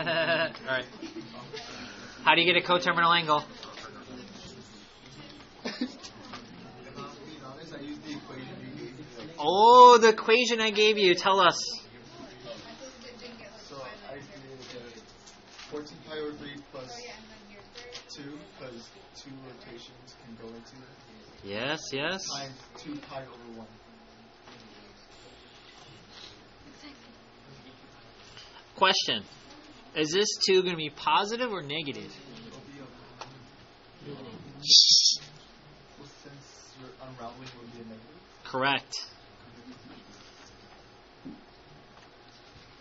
Alright. How do you get a coterminal angle? Oh, the equation I gave you. Tell us. So I did 14 pi over 3 plus 2, because 2 rotations can go into it. Yes, yes. Times 2 pi over 1. Question. Is this 2 going to be positive or negative? Well, since you're unraveling, it would be a negative. Correct.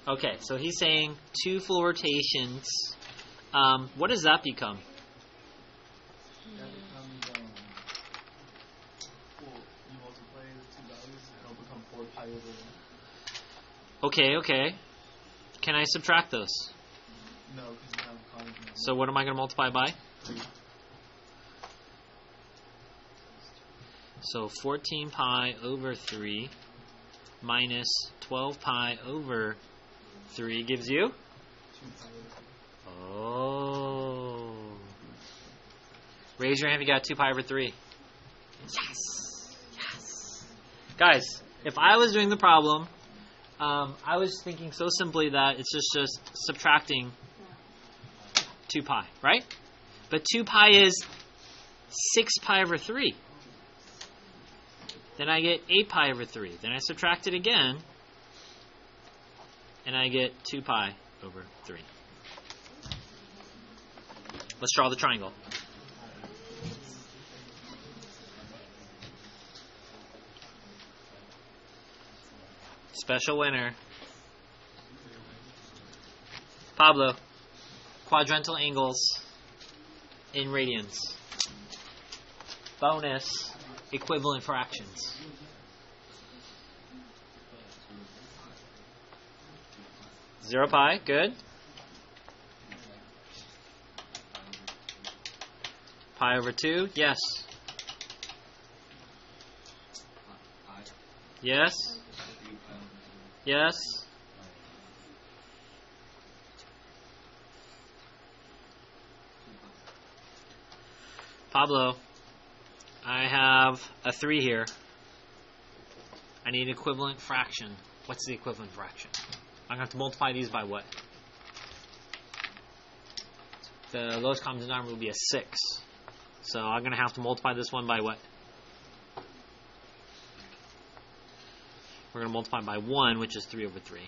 Okay, so he's saying 2 full rotations. What does that become? That becomes, well, you multiply the 2 values, and it'll become 4 pi over 1. Okay. Can I subtract those? No, because you have common number. So what am I going to multiply by? 3. So 14 pi over 3 minus 12 pi over 3 gives you? 2 pi over 3. Oh. Raise your hand if you got 2 pi over 3. Yes. Guys, if I was doing the problem, I was thinking so simply that it's just subtracting 2 pi, right? But 2 pi is 6 pi over 3. Then I get 8 pi over 3. Then I subtract it again, and I get 2 pi over 3. Let's draw the triangle. Special winner. Pablo. Quadrantal angles in radians. Bonus. Equivalent fractions. Zero pi, good. Pi over 2, yes. Yes. Yes. Pablo, I have a 3 here. I need an equivalent fraction. What's the equivalent fraction? I'm going to have to multiply these by what? The lowest common denominator will be a 6. So I'm going to have to multiply this one by what? We're going to multiply by 1, which is 3 over 3.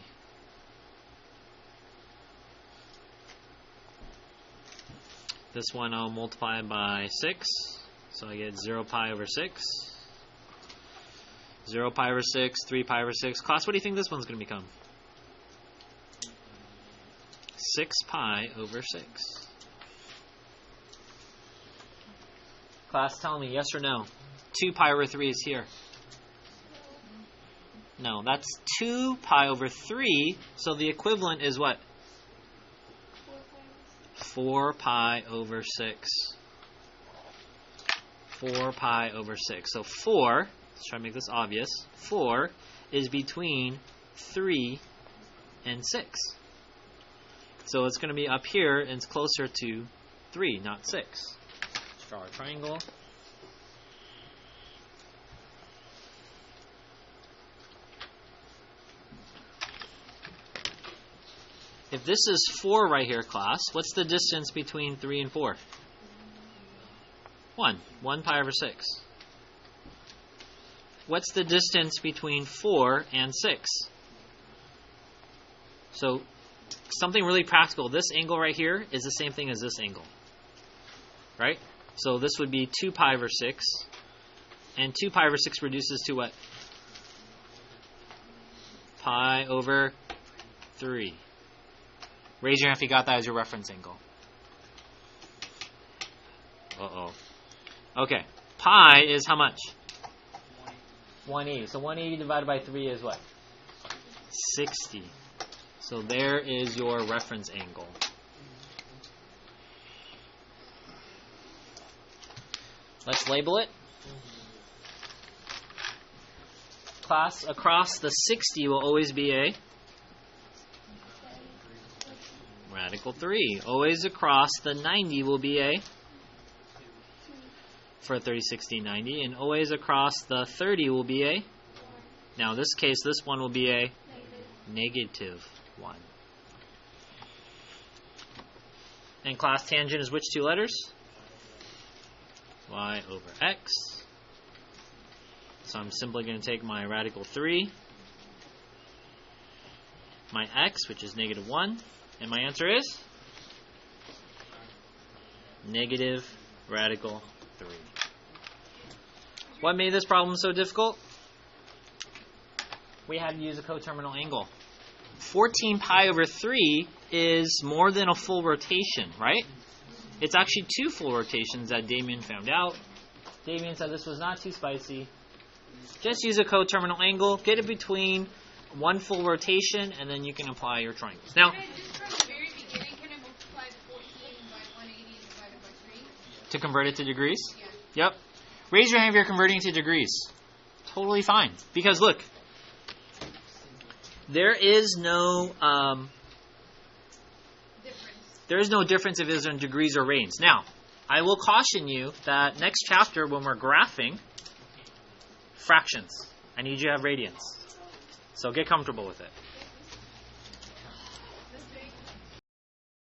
This one I'll multiply by 6. So I get 0 pi over 6. 0 pi over 6, 3 pi over 6. Class, what do you think this one's going to become? 6 pi over 6. Class, tell me, yes or no? 2 pi over 3 is here. No, that's 2 pi over 3. So the equivalent is what? 4 pi over 6. 4 pi over 6. So 4, let's try to make this obvious. 4 is between 3 and 6. So it's going to be up here, and it's closer to 3, not 6. Let's draw our triangle. If this is 4 right here, class, what's the distance between 3 and 4? 1. 1 pi over 6. What's the distance between 4 and 6? So, something really practical. This angle right here is the same thing as this angle. Right? So this would be 2 pi over 6. And 2 pi over 6 reduces to what? Pi over 3. Raise your hand if you got that as your reference angle. Uh-oh. Okay. Pi is how much? 180. So 180 divided by 3 is what? 60. So there is your reference angle. Let's label it. Class, across the 60 will always be a radical 3. Always across the 90 will be a, for 30, 60, 90. And always across the 30 will be a, now in this case, this one will be a negative 1. And class tangent is which two letters? Y over x. So I'm simply going to take my radical 3, my x, which is negative 1, and my answer is negative radical 3. What made this problem so difficult? We had to use a coterminal angle. 14 pi over 3 is more than a full rotation, right? It's actually 2 full rotations that Damien found out. Damien said this was not too spicy. Just use a coterminal angle, get it between 1 full rotation, and then you can apply your triangles. Now, Just from the very beginning, can I multiply 14 by 180 divided by 3? to convert it to degrees? Yeah. Yep. Raise your hand if you're converting to degrees. Totally fine. Because look, there is no difference if it's in degrees or reigns. Now, I will caution you that next chapter when we're graphing fractions, I need you to have radians. So get comfortable with it.